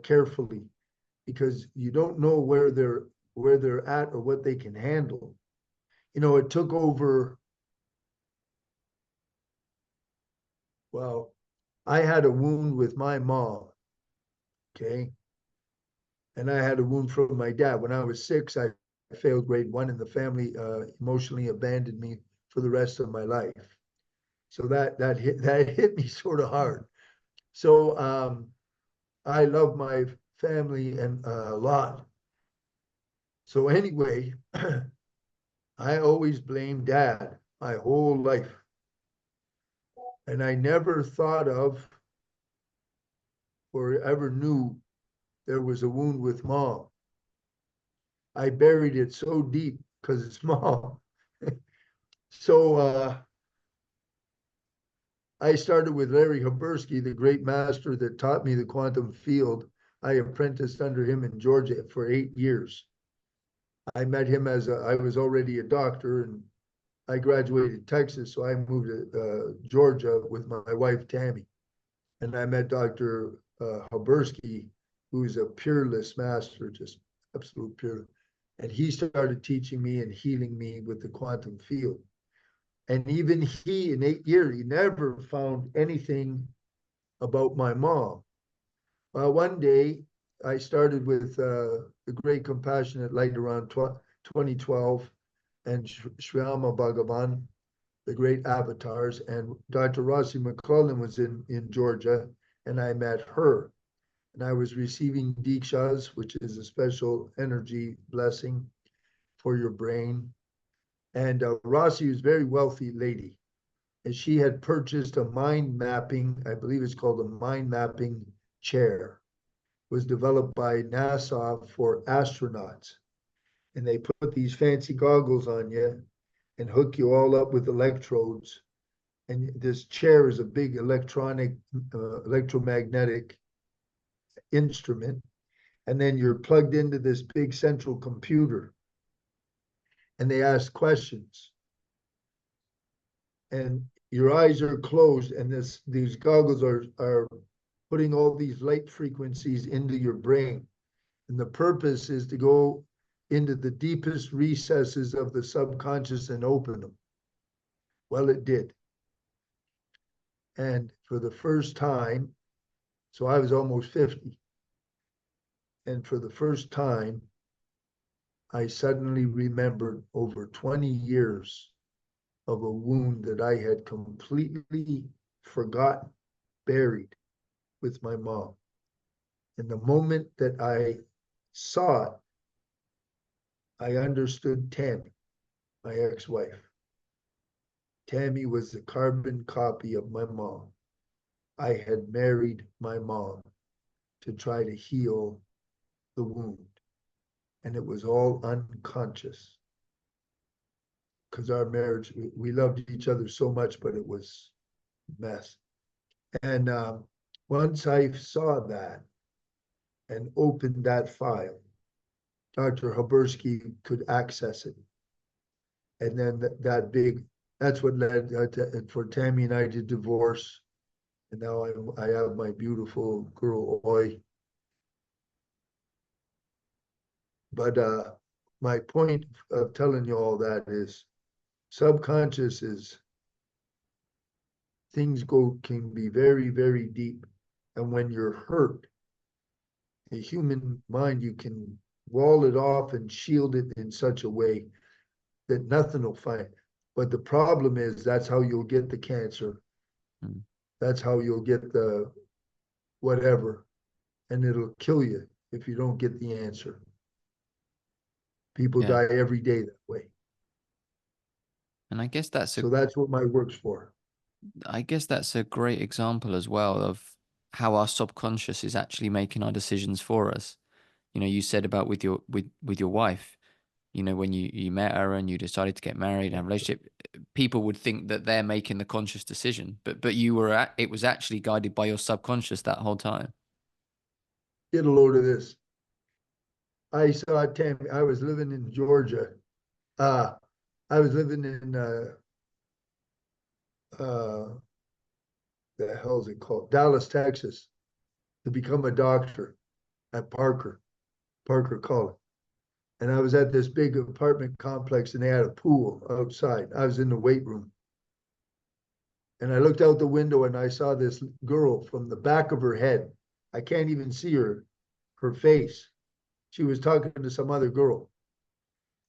Speaker 2: carefully, because you don't know where they're at or what they can handle. It took over. Well, I had a wound with my mom, okay, and I had a wound from my dad. When I was 6, I failed grade 1, and the family emotionally abandoned me for the rest of my life. So that hit me sort of hard. So I love my family and a lot. So anyway, I always blamed dad my whole life. And I never thought of or ever knew there was a wound with mom. I buried it so deep because it's small. So I started with Larry Habersky, the great master that taught me the quantum field. I apprenticed under him in Georgia for 8 years. I met him I was already a doctor, and I graduated Texas, so I moved to Georgia with my wife Tammy, and I met Dr. Habersky, who's a peerless master, just absolute pure. And he started teaching me and healing me with the quantum field. And even he, in 8 years, he never found anything about my mom. One day, I started with the Great Compassionate Light around 2012 and Shriyama Bhagavan, the great avatars, and Dr. Rossi McClellan was in Georgia, and I met her. And I was receiving Dikshas, which is a special energy blessing for your brain. And Rossi was a very wealthy lady, and she had purchased a mind mapping, I believe it's called a mind mapping chair. It was developed by NASA for astronauts. And they put these fancy goggles on you and hook you all up with electrodes. And this chair is a big electromagnetic instrument. And then you're plugged into this big central computer. And they ask questions. And your eyes are closed, and these goggles are putting all these light frequencies into your brain. And the purpose is to go into the deepest recesses of the subconscious and open them. Well, it did. And for the first time, so I was almost 50. And for the first time, I suddenly remembered over 20 years of a wound that I had completely forgotten, buried with my mom. And the moment that I saw it, I understood Tammy, my ex-wife. Tammy was the carbon copy of my mom. I had married my mom to try to heal the wound. And it was all unconscious. Because our marriage, we loved each other so much, but it was a mess. And once I saw that and opened that file, Dr. Habersky could access it. And then that's what led for Tammy and I to divorce. And now I have my beautiful girl, Oi. But my point of telling you all that is subconscious is things can be very, very deep. And when you're hurt, the human mind, you can wall it off and shield it in such a way that nothing will find. But the problem is that's how you'll get the cancer.
Speaker 1: Mm.
Speaker 2: That's how you'll get the whatever. And it'll kill you if you don't get the answer. People
Speaker 1: Yeah.
Speaker 2: die every day that way.
Speaker 1: And I guess that's a
Speaker 2: So that's what my work's for.
Speaker 1: I guess that's a great example as well of how our subconscious is actually making our decisions for us. You know, you said about with your wife, you know, when you met her and you decided to get married and have a relationship, people would think that they're making the conscious decision, but it was actually guided by your subconscious that whole time.
Speaker 2: Get a load of this. I saw Tammy. I was living in Georgia. Uh, I was living in uh, the hell is it called? Dallas, Texas, to become a doctor at Parker College. And I was at this big apartment complex, and they had a pool outside. I was in the weight room. And I looked out the window and I saw this girl from the back of her head. I can't even see her face. She was talking to some other girl.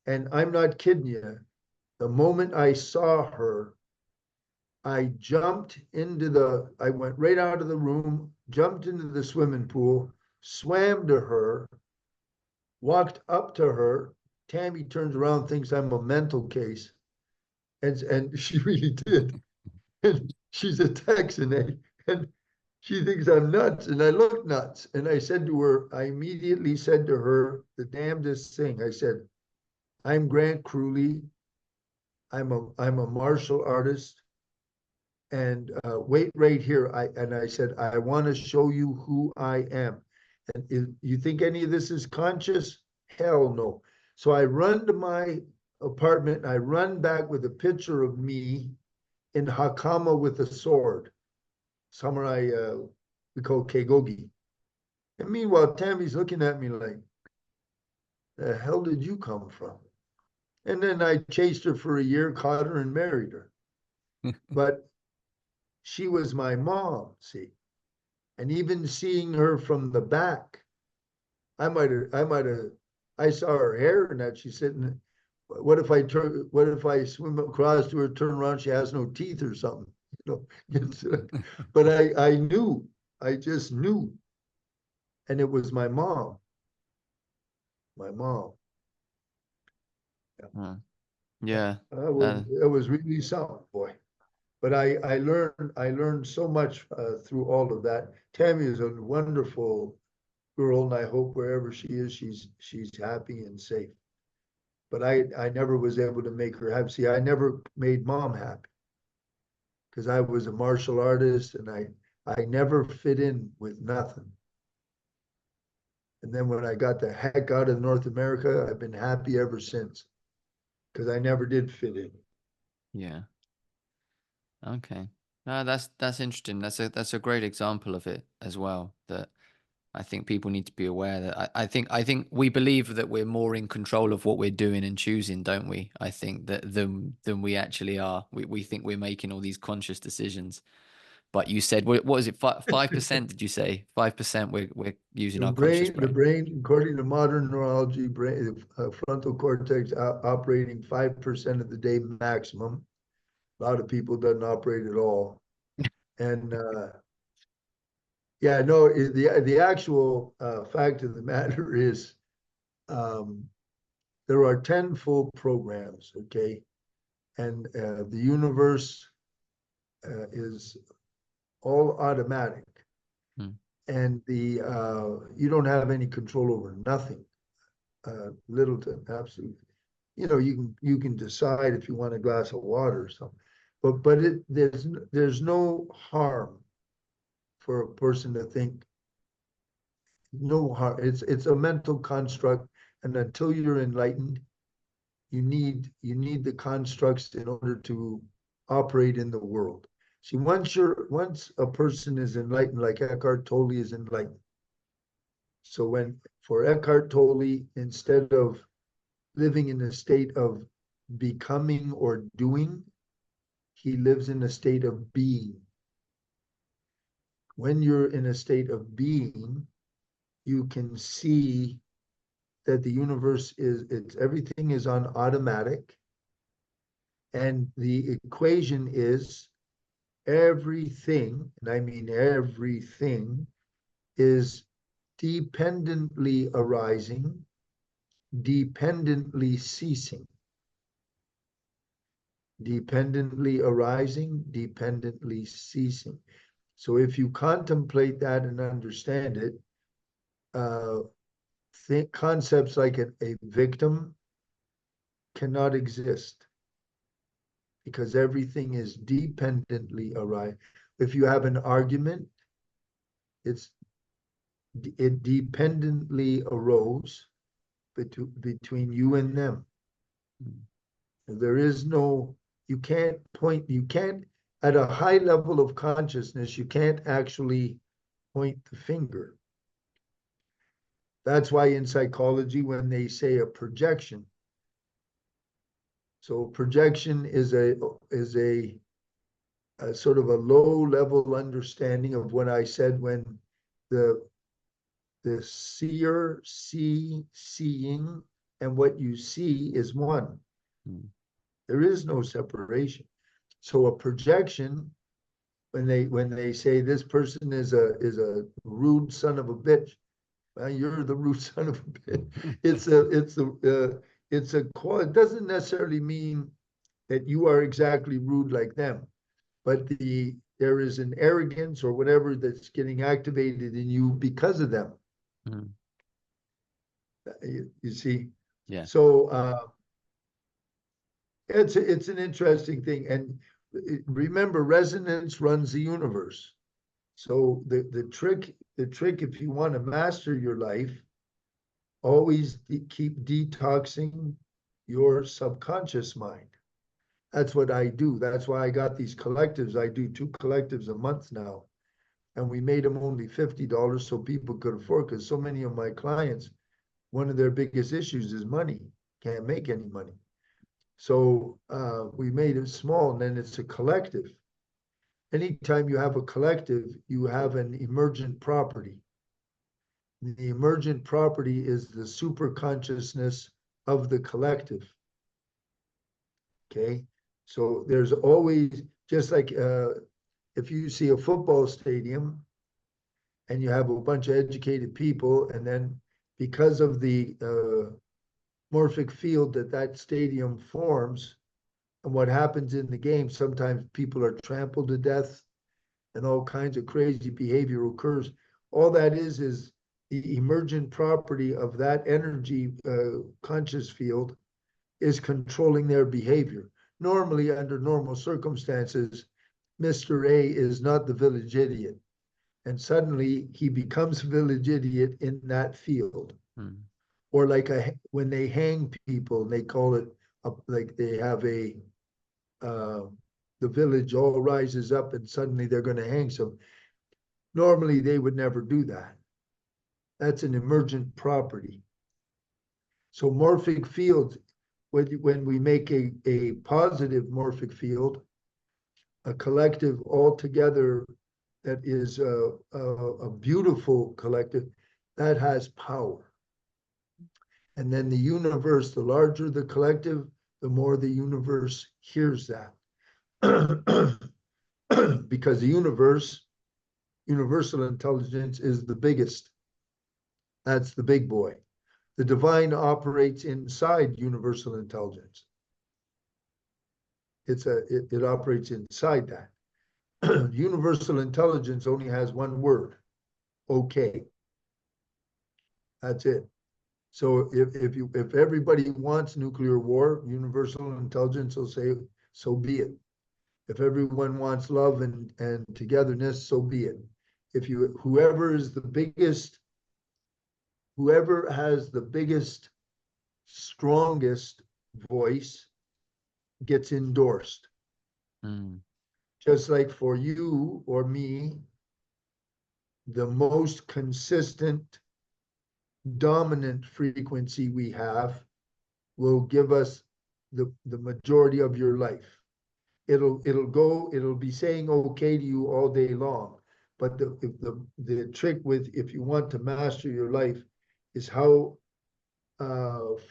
Speaker 2: And I'm not kidding you. The moment I saw her, I went right out of the room, jumped into the swimming pool, swam to her, walked up to her. Tammy turns around, thinks I'm a mental case. And she really did. And she's a Texan, eh? And She thinks I'm nuts, and I look nuts. And I said to her, I immediately said to her the damnedest thing. I said, I'm Grant Kruhly. I'm a martial artist. And wait right here. I said, I want to show you who I am. And you think any of this is conscious? Hell no. So I run to my apartment. I run back with a picture of me in Hakama with a sword. Samurai, we call Kegogi. And meanwhile, Tammy's looking at me like, the hell did you come from? And then I chased her for a year, caught her, and married her. But she was my mom, see. And even seeing her from the back, I saw her hair and that she's sitting. What if I swim across to her, turn around, she has no teeth or something, you know? But I knew, I just knew. And it was my mom.
Speaker 1: Uh, yeah.
Speaker 2: It was really something, boy. But I learned so much through all of that. Tammy is a wonderful girl, and I hope wherever she is, she's happy and safe. But I never was able to make her happy. See, I never made mom happy because I was a martial artist, and I never fit in with nothing. And then when I got the heck out of North America, I've been happy ever since because I never did fit in.
Speaker 1: Yeah. Okay. No, that's interesting. That's a great example of it as well. That I think people need to be aware that I think we believe that we're more in control of what we're doing and choosing, don't we? I think that than we actually are. We think we're making all these conscious decisions. But you said what was it? 5%? Did you say 5%? We're using our conscious
Speaker 2: The
Speaker 1: brain.
Speaker 2: brain, according to modern neurology, frontal cortex operating 5% of the day maximum. A lot of people doesn't operate at all. And yeah, no, the actual fact of the matter is um, there are 10 full programs, okay? And the universe is all automatic.
Speaker 1: Hmm.
Speaker 2: And you don't have any control over nothing. Littleton, absolutely. You can decide if you want a glass of water or something, but there's no harm for a person to think. No harm. It's a mental construct, and until you're enlightened, you need the constructs in order to operate in the world. See, once a person is enlightened, like Eckhart Tolle is enlightened. So for Eckhart Tolle, instead of living in a state of becoming or doing, he lives in a state of being. When you're in a state of being, you can see that the universe everything is on automatic. And the equation is everything, and I mean everything, is dependently arising, dependently ceasing. Dependently arising, dependently ceasing. So if you contemplate that and understand it, think concepts like a victim cannot exist because everything is dependently arising. If you have an argument, it dependently arose between you and them. There is no, you can't, at a high level of consciousness, you can't actually point the finger. That's why in psychology, when they say a projection, so projection is a sort of a low level understanding of what I said when the seer seeing, and what you see is one.
Speaker 1: Hmm.
Speaker 2: There is no separation. So a projection, when they say this person is a rude son of a bitch, well, you're the rude son of a bitch. It doesn't necessarily mean that you are exactly rude like them, but there is an arrogance or whatever that's getting activated in you because of them.
Speaker 1: Mm.
Speaker 2: You see?
Speaker 1: Yeah.
Speaker 2: So it's an interesting thing. And remember, resonance runs the universe. So the trick, if you want to master your life, always keep detoxing your subconscious mind. That's what I do. That's why I got these collectives. I do 2 collectives a month now. And we made them only $50 so people could afford, because so many of my clients, one of their biggest issues is money. Can't make any money. So we made it small, and then it's a collective. Anytime you have a collective, you have an emergent property. The emergent property is the super consciousness of the collective. Okay. So there's always, just like if you see a football stadium and you have a bunch of educated people, and then because of the morphic field that that stadium forms, and what happens in the game, sometimes people are trampled to death and all kinds of crazy behavior occurs. All that is the emergent property of that energy conscious field is controlling their behavior. Normally, under normal circumstances, Mr. A is not the village idiot. And suddenly he becomes village idiot in that field.
Speaker 1: Mm.
Speaker 2: Or like when they hang people, they call it like they have uh, the village all rises up and suddenly they're going to hang some. Normally they would never do that. That's an emergent property. So morphic fields, when we make a positive morphic field, a collective altogether that is a beautiful collective, that has power. And then the universe, the larger the collective, the more the universe hears that. Because the universe, universal intelligence, is the biggest. That's the big boy. The divine operates inside universal intelligence. It operates inside that. Universal intelligence only has one word: okay. That's it. So if everybody wants nuclear war, universal intelligence will say, so be it. If everyone wants love and togetherness, so be it. If you whoever has the biggest, strongest voice gets endorsed.
Speaker 1: Mm.
Speaker 2: Just like for you or me, the most consistent, dominant frequency we have will give us the majority of your life. It'll be saying okay to you all day long. But the trick with, if you want to master your life, is how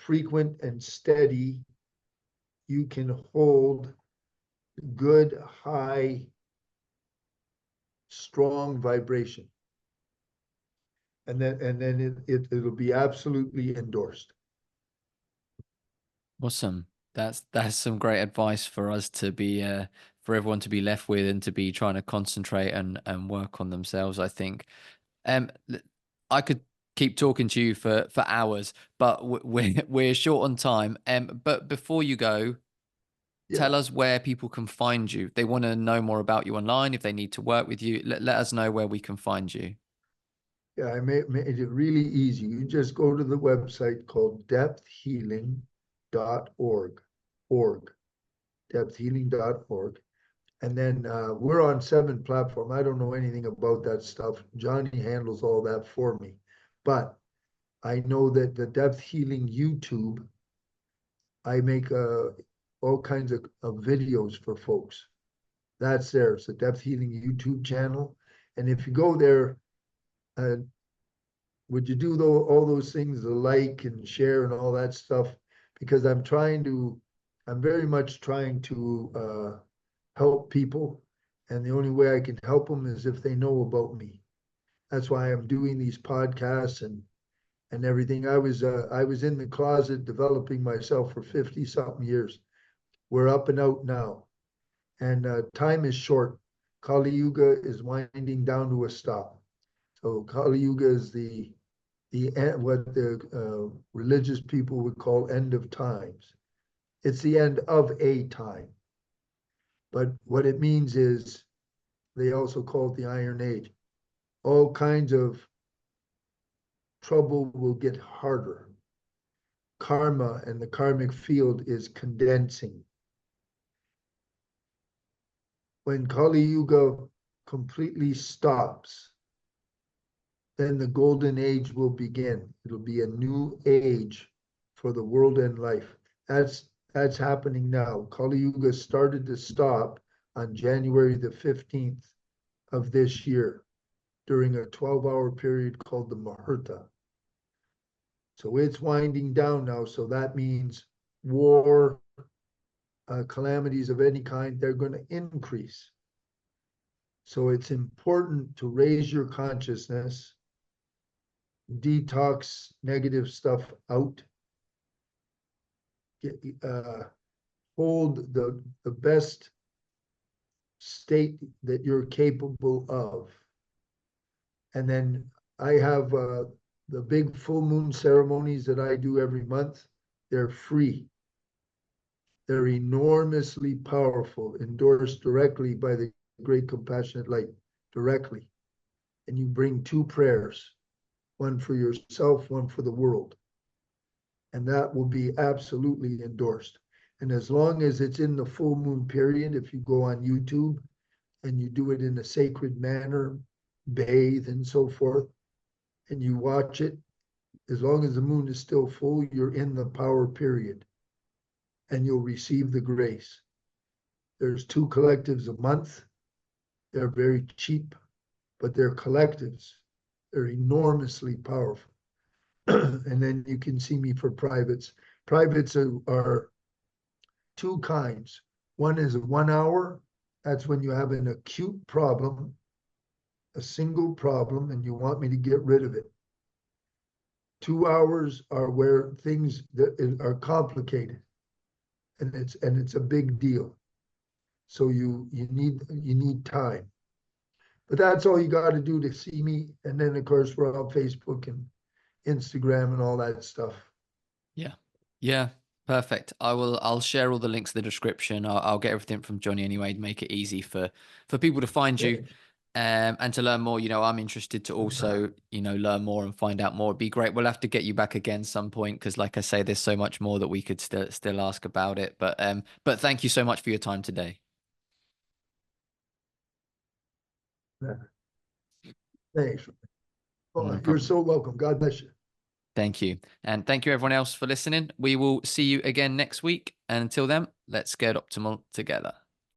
Speaker 2: frequent and steady you can hold good, high, strong vibration. And then it'll be absolutely endorsed.
Speaker 1: Awesome. That's some great advice for us to be for everyone to be left with and to be trying to concentrate and work on themselves, I think. I could keep talking to you for hours, but we're short on time. But before you go,
Speaker 2: Yeah.
Speaker 1: tell us where people can find you. If they want to know more about you online, if they need to work with you, let us know where we can find you.
Speaker 2: Yeah, I made it really easy. You just go to the website called depthhealing.org, depthhealing.org. And then we're on 7 platform. I don't know anything about that stuff. Johnny handles all that for me. But I know that the Depth Healing YouTube, I make all kinds of videos for folks. That's there. It's the Depth Healing YouTube channel. And if you go there, uh, would you do all those things, the like and share and all that stuff? Because I'm very much trying to help people. And the only way I can help them is if they know about me. That's why I'm doing these podcasts and everything. I was in the closet developing myself for 50 something years. We're up and out now. And time is short. Kali Yuga is winding down to a stop. So Kali Yuga is the what the religious people would call end of times. It's the end of a time. But what it means is they also call it the Iron Age. All kinds of trouble will get harder. Karma and the karmic field is condensing. When Kali Yuga completely stops, then the golden age will begin. It'll be a new age for the world and life. That's happening now. Kali Yuga started to stop on January the 15th of this year during a 12-hour period called the Muhurta. So it's winding down now. So that means war, calamities of any kind, they're going to increase. So it's important to raise your consciousness, detox negative stuff out, get, hold the best state that you're capable of. And then I have the big full moon ceremonies that I do every month. They're free. They're enormously powerful, endorsed directly by the Great Compassionate Light, directly. And you bring two prayers, one for yourself, one for the world. And that will be absolutely endorsed. And as long as it's in the full moon period, if you go on YouTube and you do it in a sacred manner, bathe and so forth, and you watch it, as long as the moon is still full, you're in the power period and you'll receive the grace. There's 2 collectives a month. They're very cheap, but they're collectives. They're enormously powerful. And then you can see me for privates. Privates are 2 kinds. One is 1 hour. That's when you have an acute problem, a single problem, and you want me to get rid of it. 2 hours are where things that are complicated, and it's a big deal. So you need time. But that's all you got to do to see me. And then of course we're on Facebook and Instagram and all that stuff.
Speaker 1: Yeah. Yeah. Perfect. I'll share all the links in the description. I'll get everything from Johnny anyway to make it easy for people to find you.
Speaker 2: Okay.
Speaker 1: And to learn more, I'm interested to also, learn more and find out more. It'd be great. We'll have to get you back again some point because, like I say, there's so much more that we could still ask about it. But thank you so much for your time today.
Speaker 2: Thanks. Oh,
Speaker 1: No
Speaker 2: you're
Speaker 1: problem.
Speaker 2: so welcome. God bless you.
Speaker 1: Thank you. And thank you everyone else for listening. We will see you again next week. And until then, let's get optimal together.